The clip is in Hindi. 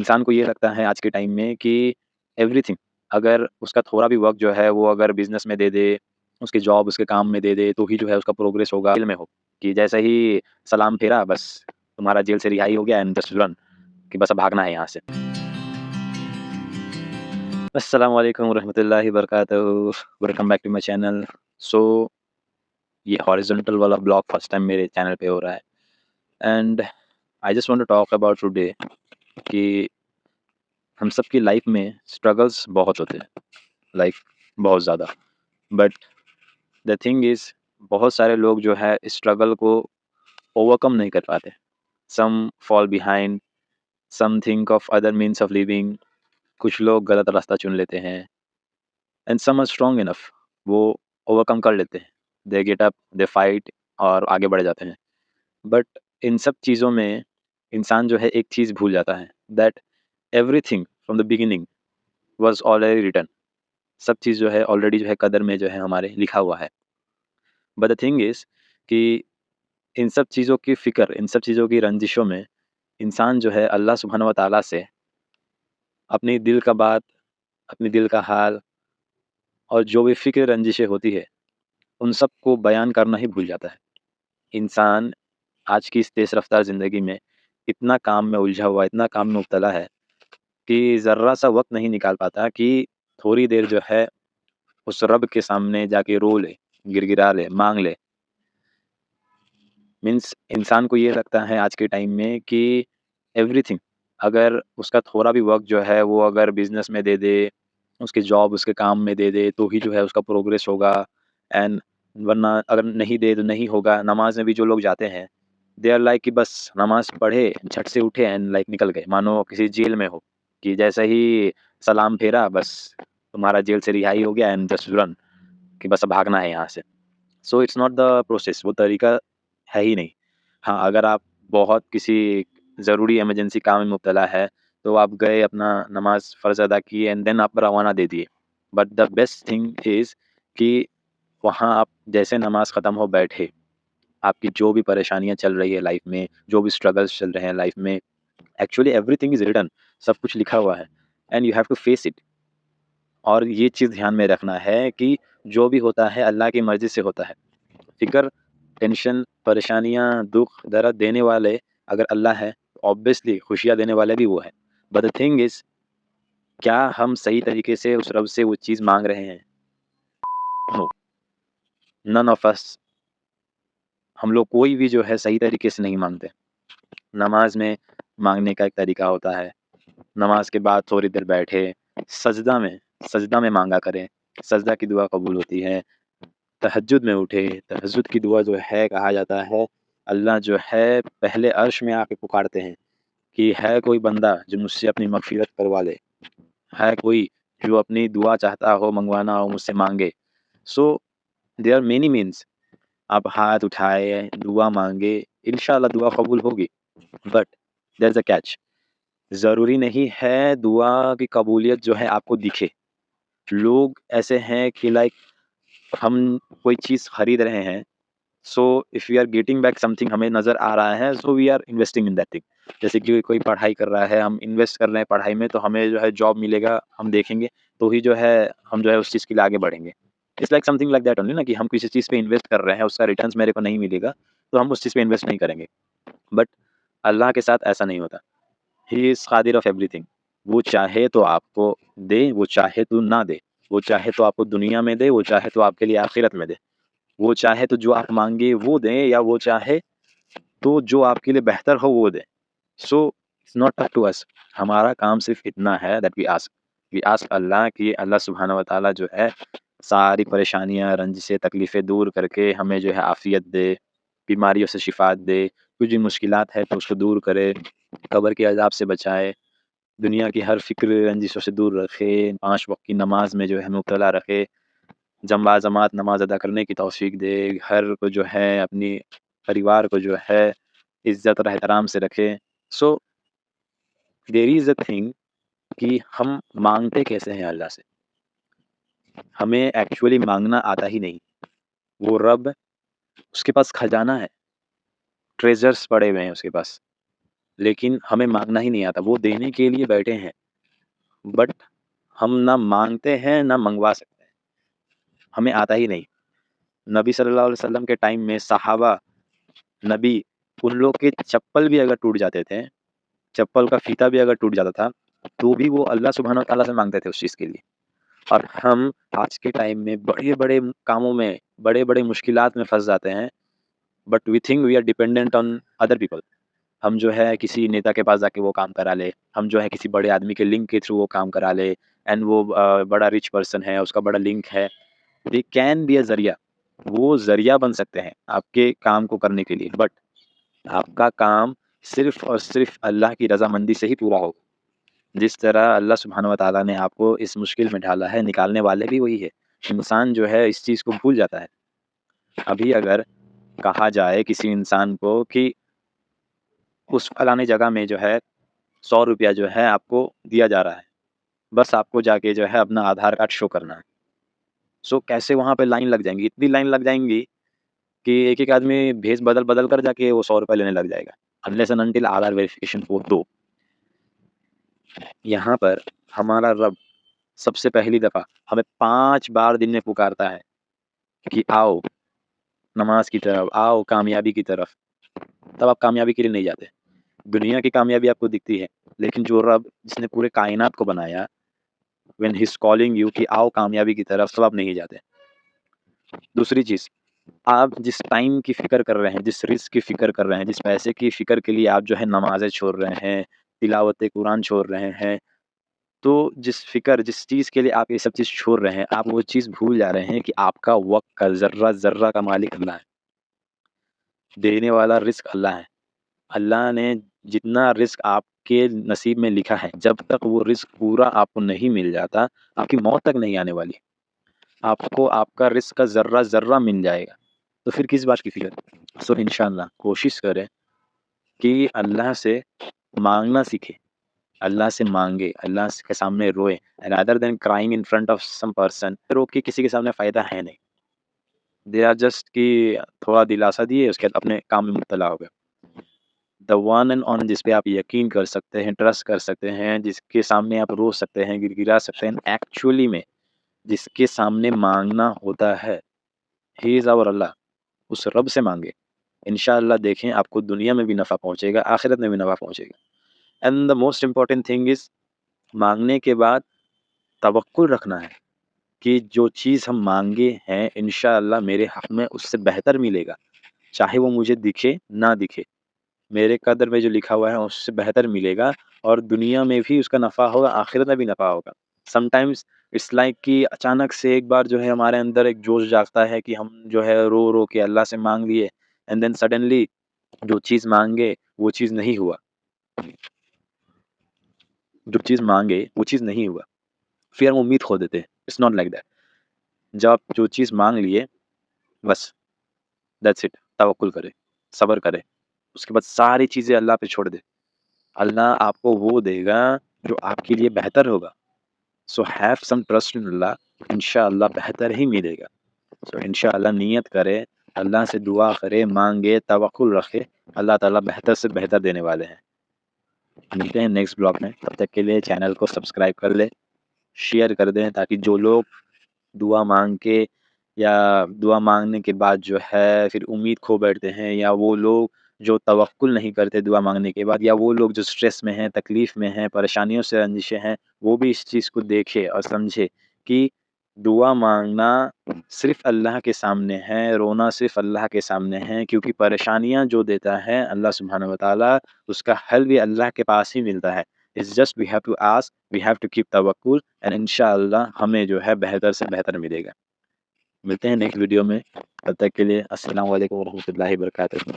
इंसान को ये लगता है आज के टाइम में कि एवरीथिंग अगर उसका थोड़ा भी वक़्त जो है वो अगर बिज़नेस में दे दे, उसकी जॉब उसके काम में दे दे, तो ही जो है उसका प्रोग्रेस होगा। जेल में हो कि जैसे ही सलाम फेरा बस तुम्हारा जेल से रिहाई हो गया एंड जस्ट रन कि बस अब भागना है यहाँ से। अस्सलाम वालेकुम रहमतुल्लाहि वबरकातुहू। Welcome back to my channel. So ये हॉरिज़ॉन्टल वाला ब्लॉग फर्स्ट टाइम मेरे चैनल पे हो रहा है and I just want to talk about today कि हम सबकी लाइफ में स्ट्रगल्स बहुत होते हैं, लाइक बहुत ज़्यादा। बट द थिंग इज़ बहुत सारे लोग जो है स्ट्रगल को ओवरकम नहीं कर पाते। Some fall behind, some think of other means of living. कुछ लोग गलत रास्ता चुन लेते हैं and some are strong enough, वो ओवरकम कर लेते हैं। They get up, they fight और आगे बढ़ जाते हैं। बट इन सब चीज़ों में इंसान जो है एक चीज़ भूल जाता है, that everything from the beginning was already written. सब चीज़ जो है ऑलरेडी जो है कदर में जो है हमारे लिखा हुआ है। बट द थिंग इज़ कि इन सब चीज़ों की फ़िक्र, इन सब चीज़ों की रंजिशों में इंसान जो है अल्लाह सुब्हानहू व तआला से अपनी दिल का बात, अपनी दिल का हाल और जो भी फ़िक्र रंजिशें होती है, उन सब को बयान करना ही भूल जाता है। इंसान आज की इस तेज़ रफ़्तार ज़िंदगी में इतना काम में उलझा हुआ है, इतना काम में मुब्तला है कि ज़र्रा-सा वक़्त नहीं निकाल पाता कि थोड़ी देर जो है उस रब के सामने जाके रो ले, गिड़गिड़ा ले, माँग ले। मीन्स इंसान को ये लगता है आज के टाइम में कि एवरीथिंग अगर उसका थोड़ा भी वक़्त जो है वो अगर बिज़नेस में दे दे, उसकी जॉब उसके काम में दे दे, तो ही जो है उसका प्रोग्रेस होगा एंड वरना अगर नहीं दे तो नहीं होगा। नमाज़ में भी जो लोग जाते हैं, दे आर लाइक कि बस नमाज़ पढ़े, झट से उठे एंड लाइक निकल गए, मानो किसी जेल में हो कि जैसे ही सलाम फेरा बस तुम्हारा जेल से रिहाई हो गया एंड जस्ट रन कि बस अब भागना है यहाँ से। सो इट्स नॉट द प्रोसेस, वो तरीका है ही नहीं। हाँ, अगर आप बहुत किसी ज़रूरी इमरजेंसी काम में मुब्तला है, तो आप गए अपना नमाज़ फ़र्ज़ अदा किए एंड देन आप रवाना दे दिए। But the best thing is कि वहाँ आप जैसे नमाज़ ख़त्म हो बैठे, आपकी जो भी परेशानियाँ चल रही है लाइफ़ में, जो भी स्ट्रगल्स चल रहे हैं लाइफ़ में, एक्चुअली एवरीथिंग इज़ रिटन, सब कुछ लिखा हुआ है and you have to face it. और ये चीज़ ध्यान में रखना है कि जो भी होता है अल्लाह की मर्ज़ी से होता है। फ़िक्र, टेंशन, परेशानियाँ, दुःख, दर्द देने वाले अगर अल्लाह है, ऑब्वियसली खुशियाँ देने वाले भी वो है। बट द थिंग इज़, क्या हम सही तरीके से उस रब से वो चीज़ माँग रहे हैं? No, none of us. हम लोग कोई भी जो है सही तरीके से नहीं माँगते। नमाज़ में माँगने का एक तरीका होता है। नमाज़ के बाद थोड़ी देर बैठे, सजदा में सजदा में माँगा करें। सजदा की दुआ कबूल होती है। तहज्जुद में उठे, तहज्जुद की दुआ जो है कहा जाता है, अल्लाह जो है पहले अर्श में आके पुकारते हैं कि है कोई बंदा जो मुझसे अपनी मग़फ़िरत करवा ले, है कोई जो अपनी दुआ चाहता हो, मंगवाना हो मुझसे माँगे। So there are many means, आप हाथ उठाए, दुआ माँगे, इंशाअल्लाह दुआ कबूल होगी। But there is a catch, ज़रूरी नहीं है दुआ की कबूलियत जो है आपको दिखे। लोग ऐसे हैं कि लाइक हम कोई चीज़ खरीद रहे हैं, so if we are getting back something, हमें नज़र आ रहा है, so we are investing in that thing. जैसे कि कोई पढ़ाई कर रहा है, हम इन्वेस्ट कर रहे हैं पढ़ाई में, तो हमें जो है जॉब मिलेगा, हम देखेंगे, तो ही जो है हम जो है उस चीज़ के लिए आगे बढ़ेंगे। It's like something like that only ना, कि हम किसी चीज़ पे इन्वेस्ट कर रहे हैं, उसका रिटर्न्स मेरे को नहीं मिलेगा, तो हम उस चीज़ पे इन्वेस्ट नहीं करेंगे। बट अल्लाह के साथ ऐसा नहीं होता। ही इज़ कादिर ऑफ एवरीथिंग। वो चाहे तो आपको दे, वो चाहे तो ना दे। वो चाहे तो आपको दुनिया में दे, वो चाहे तो आपके लिए आखिरत में दे। वो चाहे तो जो आप माँगे वो दें, या वो चाहे तो जो आपके लिए बेहतर हो वो दें। So it's not up to us. हमारा काम सिर्फ़ इतना है दैट वी आस्क अल्लाह कि अल्लाह सुब्हानहू व तआला जो है सारी परेशानियाँ, रंजिशें, तकलीफ़ें दूर करके हमें जो है आफ़ियत दे, बीमारियों से शिफ़ा दे, कुछ भी मुश्किलात है तो उसको दूर करे, कब्र के अज़ाब से बचाए, दुनिया की हर फ़िक्र, रंजिशों से दूर रखे, 5 वक़्त की नमाज़ में जो है मुब्तला रखे, जमात नमाज़ अदा करने की तौफ़ीक दे, घर को जो है अपनी परिवार को जो है इज़्ज़त और एहतराम से रखे। So there is a thing कि हम माँगते कैसे हैं अल्लाह से? हमें एक्चुअली माँगना आता ही नहीं। वो रब, उसके पास खजाना है, ट्रेज़र्स पड़े हुए हैं उसके पास। लेकिन हमें माँगना ही नहीं आता, वो देने के लिए बैठे हैं, बट हम ना माँगते हैं, ना मँगवा सकते हैं, हमें आता ही नहीं। नबी सल्लल्लाहु अलैहि वसल्लम के टाइम में सहाबा, नबी, उन लोग के चप्पल भी अगर टूट जाते थे, चप्पल का फीता भी अगर टूट जाता था, तो भी वो अल्लाह सुब्हानहू व तआला से माँगते थे उस चीज़ के लिए। और हम आज के टाइम में बड़े-बड़े कामों में, बड़े-बड़े मुश्किलात में फँस जाते हैं, but we think we are dependent on other people. हम जो है किसी नेता के पास जाके वो काम करा ले, हम जो है किसी बड़े आदमी के लिंक के थ्रू वो काम करा ले, एंड वो बड़ा रिच पर्सन है, उसका बड़ा लिंक है। दे कैन बी अ ज़रिया, वो ज़रिया बन सकते हैं आपके काम को करने के लिए, बट आपका काम सिर्फ़ और सिर्फ़ अल्लाह की रज़ामंदी से ही पूरा होगा। जिस तरह अल्लाह सुब्हानहू व तआला ने आपको इस मुश्किल में डाला है, निकालने वाले भी वही है। इंसान जो है इस चीज़ को भूल जाता है। अभी अगर कहा जाए किसी इंसान को कि उस फलाने जगह में जो है ₹100 जो है आपको दिया जा रहा है, बस आपको जाके जो है अपना आधार कार्ड शो करना है। सो कैसे वहाँ पे लाइन लग जाएँगी, इतनी लाइन लग जाएँगी कि एक-एक आदमी भेष बदल-बदल कर जाके वो ₹100 लेने लग जाएगा। Unless and until Aadhaar verification हो तो। यहाँ पर हमारा रब सबसे पहली दफ़ा हमें 5 बार दिन में पुकारता है कि आओ नमाज़ की तरफ, आओ कामयाबी की तरफ। तब आप कामयाबी के लिए नहीं जाते। दुनिया की कामयाबी आपको दिखती है, लेकिन जो रब जिसने पूरे कायनात को बनाया, when he is calling you कि आओ कामयाबी की तरफ, तब आप नहीं जाते। दूसरी चीज़, आप जिस टाइम की फ़िक्र कर रहे हैं, जिस रिस्क की फ़िक्र कर रहे हैं, जिस पैसे की फ़िक्र के लिए आप जो है नमाज़ें छोड़ रहे हैं, तिलावत-ए-कुरान छोड़ रहे हैं, तो जिस फ़िक्र, जिस चीज़ के लिए आप ये सब चीज़ छोड़ रहे हैं, आप वो चीज़ भूल जा रहे हैं कि आपका वक़्त का ज़र्रा-ज़र्रा का मालिक अल्लाह है। देने वाला रिज़्क अल्लाह है। अल्लाह ने जितना रिज़्क आपके नसीब में लिखा है, जब तक वो रिज़्क पूरा आपको नहीं मिल जाता, आपकी मौत तक नहीं आने वाली। आपको आपका रिज़्क का ज़र्रा-ज़र्रा मिल जाएगा। तो फिर किस बात की फ़िक्र? सो इंशाअल्लाह कोशिश करें कि अल्लाह से माँगना सीखें। अल्लाह से माँगे, अल्लाह के सामने रोएँ, rather than crying in front of some person. रो के किसी के सामने फ़ायदा है नहीं। दे आर जस्ट कि थोड़ा दिलासा दिए, उसके बाद अपने काम में मुब्तला हो गए। द वन एंड ओनली जिस पे आप यकीन कर सकते हैं, ट्रस्ट कर सकते हैं, जिसके सामने आप रो सकते हैं, गिड़गिड़ा सकते हैं, एक्चुअली में जिसके सामने माँगना होता है, ही इज़ आवर अल्लाह। उस रब से माँगे। इंशाअल्लाह देखें आपको दुनिया में भी नफ़ा पहुँचेगा, आखिरत में भी नफ़ा पहुँचेगा। And the most important thing is माँगने के बाद तवक्कुल रखना है कि जो चीज़ हम माँगे हैं इंशाअल्लाह मेरे हक़ में उससे बेहतर मिलेगा। चाहे वो मुझे दिखे, ना दिखे। मेरे कदर में जो लिखा हुआ है उससे बेहतर मिलेगा और दुनिया में भी उसका नफ़ा होगा, आखिरत में भी नफ़ा होगा। समटाइम्स इट्स लाइक कि अचानक से एक बार जो है हमारे अंदर एक जोश जागता है कि हम जो है रो-रो के अल्लाह से माँग लिए एंड देन सडनली जो चीज़ माँगे वो चीज़ नहीं हुआ। जो चीज़ माँगे वो चीज़ नहीं हुआ। फिर हम उम्मीद खो देते हैं। It's not like that. जब आप जो चीज़ माँग लिए बस दैट्स इट। तवक्कुल करें, सब्र करें। उसके बाद सारी चीज़ें अल्लाह पे छोड़ दें। अल्लाह आपको वो देगा जो आपके लिए बेहतर होगा। So have some trust in अल्लाह, इंशाअल्लाह बेहतर ही मिलेगा। सो इंशाअल्लाह नियत करें, अल्लाह से दुआ करें, माँगे, तवक्कुल रखें, अल्लाह ताला बेहतर से बेहतर देने वाले हैं। मिलते हैं नेक्स्ट ब्लॉग में, तब तक के लिए चैनल को सब्सक्राइब कर लें, शेयर कर दें ताकि जो लोग दुआ माँग के या दुआ माँगने के बाद जो है फिर उम्मीद खो बैठते हैं या वो लोग जो तवक्कुल नहीं करते दुआ माँगने के बाद या वो लोग जो स्ट्रेस में हैं, तकलीफ़ में हैं, परेशानियों से रंजिशें हैं, वो भी इस चीज़ को देखें और समझे कि दुआ माँगना सिर्फ़ अल्लाह के सामने है, रोना सिर्फ़ अल्लाह के सामने है क्योंकि परेशानियाँ जो देता है अल्लाह सुब्हानहू व तआला उसका हल भी अल्लाह के पास ही मिलता है। It's just we have to ask, we have to keep तवक्कुल एंड इंशाअल्लाह हमें जो है बेहतर से बेहतर मिलेगा। मिलते हैं नेक्स्ट वीडियो में, तब तक के लिए अस्सलाम वालेकुम व रहमतुल्लाहि व बरकातहू।